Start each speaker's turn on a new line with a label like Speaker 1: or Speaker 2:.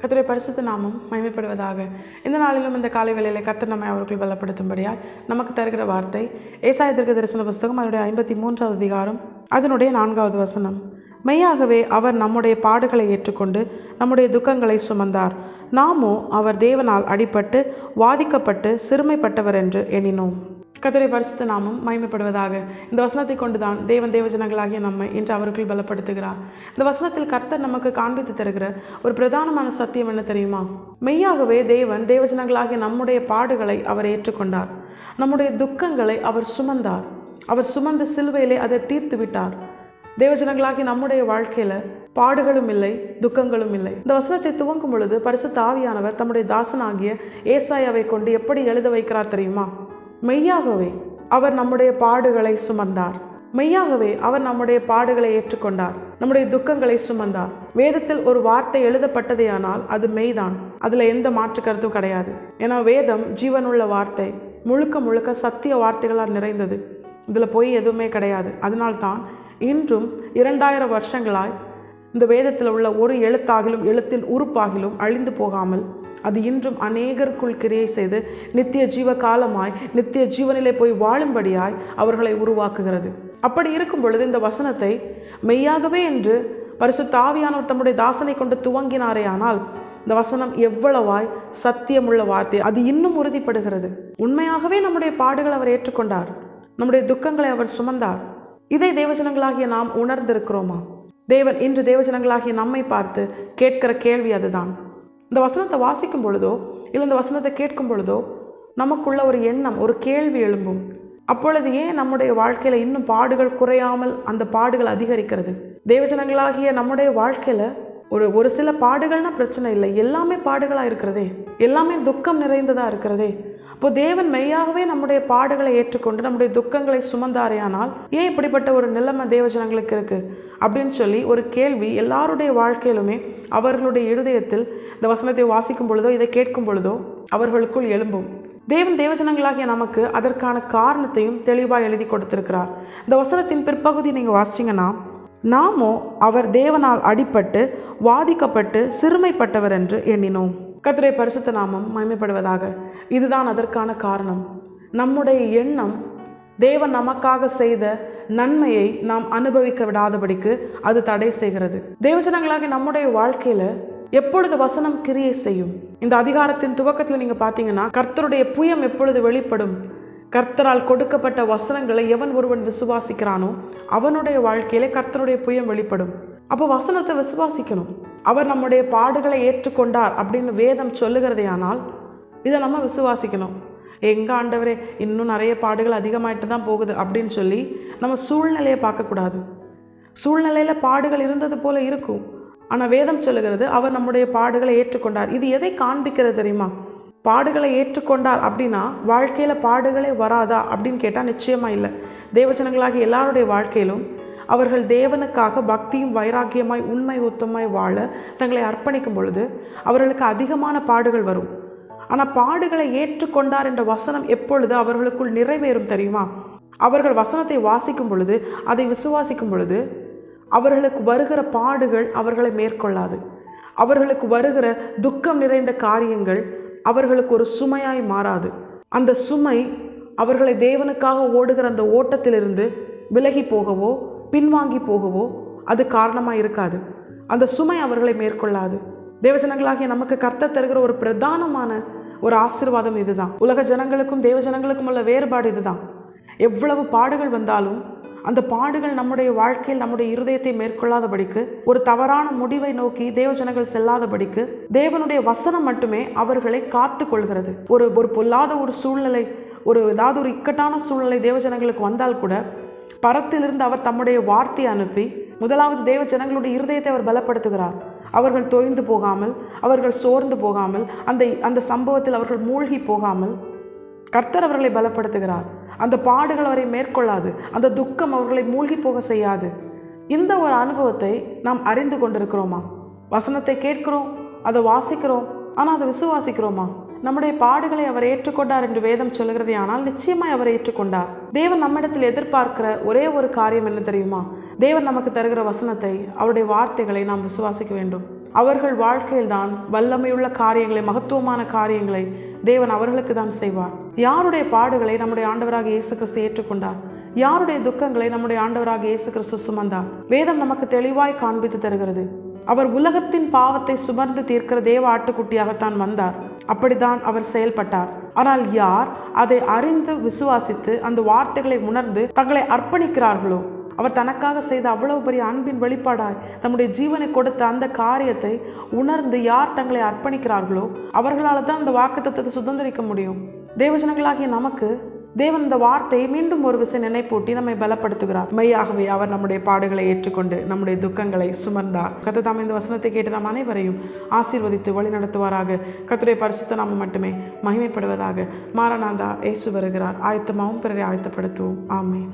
Speaker 1: கர்த்தருடைய பரிசுத்த நாமம் மகிமைப்படுவதாக. இந்த நாளிலும் இந்த காலை வேளையிலே கர்த்தர் நம்மை அவர்கள் பலப்படுத்தும்படியாய் நமக்கு தருகிற வார்த்தை ஏசாயா தீர்க்கதரிசன புஸ்தகம் அதனுடைய 53வது அதிகாரம் அதனுடைய 4வது வசனம். மெய்யாகவே அவர் நம்முடைய பாடுகளை ஏற்றுக்கொண்டு நம்முடைய துக்கங்களை சுமந்தார். நாமோ அவர் தேவனால் அடிபட்டு வாதிக்கப்பட்டு சிறுமைப்பட்டவர் என்று எண்ணினோம். கர்த்தருடைய பரிசுத்த நாமம் மகிமைப்படுவதாக. இந்த வசனத்தை கொண்டுதான் தேவன் தேவஜனங்களாகிய நம்மை இன்று அவர்கள் பலப்படுத்துகிறார். இந்த வசனத்தில் கர்த்தர் நமக்கு காண்பித்து தருகிற ஒரு பிரதானமான சத்தியம் என்ன தெரியுமா? மெய்யாகவே தேவன் தேவஜனங்களாகிய நம்முடைய பாடுகளை அவர் ஏற்றுக்கொண்டார். நம்முடைய துக்கங்களை அவர் சுமந்தார். அவர் சுமந்து சிலுவையிலே அதை தீர்த்து விட்டார். தேவஜனங்களாகி நம்முடைய வாழ்க்கையில பாடுகளும் இல்லை, துக்கங்களும் இல்லை. இந்த வசனத்தை துவங்கும் பொழுது பரிசுத்த ஆவியானவர் தம்முடைய தாசனாகிய ஏசாயாவை கொண்டு எப்படி எழுத வைக்கிறார் தெரியுமா? மெய்யாகவே அவர் நம்முடைய பாடுகளை சுமந்தார். மெய்யாகவே அவர் நம்முடைய பாடுகளை ஏற்றுக்கொண்டார். நம்முடைய துக்கங்களை சுமந்தார். வேதத்தில் ஒரு வார்த்தை எழுதப்பட்டதேயானால் அது மெய்தான். அதுல எந்த மாற்று கருத்தும் கிடையாது. ஏன்னா வேதம் ஜீவனுள்ள வார்த்தை, முழுக்க முழுக்க சத்திய வார்த்தைகளால் நிறைந்தது. இதுல பொய் எதுவுமே கிடையாது. அதனால்தான் இன்றும் 2000 வருஷங்களாய் இந்த வேதத்தில் உள்ள ஒரு எழுத்தாகிலும் எழுத்தின் உறுப்பாகிலும் அழிந்து போகாமல் அது இன்றும் அநேகருக்குள் கிரியை செய்து நித்திய ஜீவ காலமாய் நித்திய ஜீவனிலே போய் வாழும்படியாய் அவர்களை உருவாக்குகிறது. அப்படி இருக்கும் பொழுது இந்த வசனத்தை மெய்யாகவே என்று பரிசுத்த ஆவியானவர் தம்முடைய தாசனை கொண்டு துவங்கினாரே, ஆனால் இந்த வசனம் எவ்வளவாய் சத்தியமுள்ள வார்த்தை, அது இன்னும் உறுதிப்படுகிறது. உண்மையாகவே நம்முடைய பாடுகளை அவர் ஏற்றுக்கொண்டார். நம்முடைய துக்கங்களை அவர் சுமந்தார். இதை தேவஜனங்களாகிய நாம் உணர்ந்திருக்கிறோமா? தேவன் இன்று தேவஜனங்களாகிய நம்மை பார்த்து கேட்கிற கேள்வி அதுதான். இந்த வசனத்தை வாசிக்கும் பொழுதோ இல்லை இந்த வசனத்தை கேட்கும் பொழுதோ நமக்குள்ள ஒரு எண்ணம், ஒரு கேள்வி எழும்பும். அப்பொழுது ஏன் நம்முடைய வாழ்க்கையில் இன்னும் பாடுகள் குறையாமல் அந்த பாடுகள் அதிகரிக்கிறது? தேவஜனங்களாகிய நம்முடைய வாழ்க்கையில் ஒரு சில பாடுகள்னா பிரச்சனை இல்லை, எல்லாமே பாடுகளாக இருக்கிறதே, எல்லாமே துக்கம் நிறைந்ததாக இருக்கிறதே. இப்போ தேவன் மெய்யாகவே நம்முடைய பாடுகளை ஏற்றுக்கொண்டு நம்முடைய துக்கங்களை சுமந்தாரையானால் ஏன் இப்படிப்பட்ட ஒரு நிலைமை தேவஜனங்களுக்கு இருக்குது அப்படின்னு சொல்லி ஒரு கேள்வி எல்லாருடைய வாழ்க்கையிலுமே அவர்களுடைய இருதயத்தில் இந்த வசனத்தை வாசிக்கும் பொழுதோ இதை கேட்கும் பொழுதோ அவர்களுக்குள் எழும்பும். தேவன் தேவஜனங்களாகிய நமக்கு அதற்கான காரணத்தையும் தெளிவாக எழுதி கொடுத்திருக்கிறார். இந்த வசனத்தின் பிற்பகுதி நீங்கள் வாசிச்சிங்கன்னா, நாமோ அவர் தேவனால் அடிபட்டு வாதிக்கப்பட்டு சிறுமைப்பட்டவர் என்று எண்ணினோம். கர்த்தருடைய பரிசுத்த நாமம் மகிமைப்படுவதாக. இதுதான் அதற்கான காரணம். நம்முடைய எண்ணம் தேவன் நமக்காக செய்த நன்மையை நாம் அனுபவிக்க விடாதபடிக்கு அது தடை செய்கிறது. தேவஜனங்களாக நம்முடைய வாழ்க்கையில எப்பொழுது வசனம் கிரியை செய்யும்? இந்த அதிகாரத்தின் துவக்கத்தில் நீங்க பார்த்தீங்கன்னா, கர்த்தருடைய புயம் எப்பொழுது வெளிப்படும்? கர்த்தரால் கொடுக்கப்பட்ட வசனங்களை எவன் ஒருவன் விசுவாசிக்கிறானோ அவனுடைய வாழ்க்கையிலே கர்த்தருடைய புயம் வெளிப்படும். அப்போ வசனத்தை விசுவாசிக்கணும். அவர் நம்முடைய பாடுகளை ஏற்றுக்கொண்டார் அப்படின்னு வேதம் சொல்லுகிறதே, ஆனால் இதை நம்ம விசுவாசிக்கணும். எங்கள் ஆண்டவரே இன்னும் நிறைய பாடுகள் அதிகமாயிட்டு தான் போகுது அப்படின்னு சொல்லி நம்ம சூழ்நிலையை பார்க்கக்கூடாது. சூழ்நிலையில் பாடுகள் இருந்தது போல இருக்கும், ஆனால் வேதம் சொல்லுகிறது அவர் நம்முடைய பாடுகளை ஏற்றுக்கொண்டார். இது எதை காண்பிக்கிறது தெரியுமா? பாடுகளை ஏற்றுக்கொண்டார் அப்படின்னா வாழ்க்கையில் பாடுகளே வராதா அப்படின்னு கேட்டால் நிச்சயமாக இல்லை. தேவஜனங்களாகிய எல்லாருடைய வாழ்க்கையிலும் அவர்கள் தேவனுக்காக பக்தியும் வைராக்கியமாய் உண்மை உத்தமாய் வாழ தங்களை அர்ப்பணிக்கும் பொழுது அவர்களுக்கு அதிகமான பாடுகள் வரும். ஆனால் பாடுகளை ஏற்றுக்கொண்டார் என்ற வசனம் எப்பொழுது அவர்களுக்குள் நிறைவேறும் தெரியுமா? அவர்கள் வசனத்தை வாசிக்கும் பொழுது, அதை விசுவாசிக்கும் பொழுது அவர்களுக்கு வருகிற பாடுகள் அவர்களை மேற்கொள்ளாது. அவர்களுக்கு வருகிற துக்கம் நிறைந்த காரியங்கள் அவர்களுக்கு ஒரு சுமையாய் மாறாது. அந்த சுமை அவர்களை தேவனுக்காக ஓடுகிற அந்த ஓட்டத்திலிருந்து விலகி போகவோ பின்வாங்கி போகவோ அது காரணமாக இருக்காது. அந்த சுமை அவர்களை மேற்கொள்ளாது. தேவஜனங்களாகிய நமக்கு கர்த்தர் தருகிற ஒரு பிரதானமான ஒரு ஆசீர்வாதம் இதுதான். உலக ஜனங்களுக்கும் தேவஜனங்களுக்கும் உள்ள வேறுபாடு இதுதான். எவ்வளவு பாடுகள் வந்தாலும் அந்த பாடுகள் நம்முடைய வாழ்க்கையில் நம்முடைய இருதயத்தை மேற்கொள்ளாதபடிக்கு, ஒரு தவறான முடிவை நோக்கி தேவஜனங்கள் செல்லாதபடிக்கு தேவனுடைய வசனம் மட்டுமே அவர்களை காத்து கொள்கிறது. ஒரு பொல்லாத ஒரு சூழ்நிலை, ஏதாவது ஒரு இக்கட்டான சூழ்நிலை தேவஜனங்களுக்கு வந்தால் கூட பரத்திலிருந்து அவர் தம்முடைய வார்த்தையை அனுப்பி முதலாவது தேவஜனங்களுடைய இருதயத்தை அவர் பலப்படுத்துகிறார். அவர்கள் தொய்ந்து போகாமல், அவர்கள் சோர்ந்து போகாமல், அந்த சம்பவத்தில் அவர்கள் மூழ்கி போகாமல் கர்த்தர் அவர்களை பலப்படுத்துகிறார். அந்த பாடுகள் அவரை மேற்கொள்ளாது. அந்த துக்கம் அவர்களை மூழ்கி போக செய்யாது. இந்த ஒரு அனுபவத்தை நாம் அறிந்து கொண்டிருக்கிறோமா? வசனத்தை கேட்கிறோம், அதை வாசிக்கிறோம், ஆனால் அதை விசுவாசிக்கிறோமா? நம்முடைய பாடுகளை அவர் ஏற்றுக்கொண்டார் என்று வேதம் சொல்லுகிறதே, ஆனால் நிச்சயமாய் அவர் ஏற்றுக்கொண்டார். தேவன் நம்மிடத்தில் எதிர்பார்க்கிற ஒரே ஒரு காரியம் என்ன தெரியுமா? தேவன் நமக்கு தருகிற வசனத்தை, அவருடைய வார்த்தைகளை நாம் விசுவாசிக்க வேண்டும். அவர்கள் வாழ்க்கையில்தான் வல்லமையுள்ள காரியங்களை, மகத்துவமான காரியங்களை தேவன் அவர்களுக்கு தான் செய்வார். யாருடைய பாடுகளை நம்முடைய ஆண்டவராக இயேசு கிறிஸ்து ஏற்றுக்கொண்டார்? யாருடைய துக்கங்களை நம்முடைய ஆண்டவராக இயேசு கிறிஸ்து சுமந்தார்? வேதம் நமக்கு தெளிவாய் காண்பித்து தருகிறது. அவர் உலகத்தின் பாவத்தை சுமர்ந்து தீர்க்கிற தேவ ஆட்டுக்குட்டியாகத்தான் வந்தார். அப்படித்தான் அவர் செயல்பட்டார். ஆனால் யார் அதை அறிந்து விசுவாசித்து அந்த வார்த்தைகளை உணர்ந்து தங்களை அர்ப்பணிக்கிறார்களோ, அவர் தனக்காக செய்த அவ்வளவு பெரிய அன்பின் வெளிப்பாடாய் தம்முடைய ஜீவனை கொடுத்த அந்த காரியத்தை உணர்ந்து யார் தங்களை அர்ப்பணிக்கிறார்களோ அவர்களால் தான் அந்த வாக்குத்தத்தத்தை சுதந்திரிக்க முடியும். தேவஜனங்களாகிய நமக்கு தேவன் இந்த வார்த்தையை மீண்டும் ஒரு விசை நினைப்பூட்டி நம்மை பலப்படுத்துகிறார். மெய்யாகவே அவர் நம்முடைய பாடுகளை ஏற்றுக்கொண்டு நம்முடைய துக்கங்களை சுமந்தார். கர்த்தர் தாமே இந்த வசனத்தை கேட்டு நாம் அனைவரையும் ஆசீர்வதித்து வழி நடத்துவாராக. கர்த்தருடைய பரிசுத்த நாமம் மட்டுமே மகிமைப்படுவதாக. மாரநாதா, இயேசு வருகிறார். ஆயத்தமாகவும் பிறரை ஆயத்தப்படுத்துவோம். ஆமென்.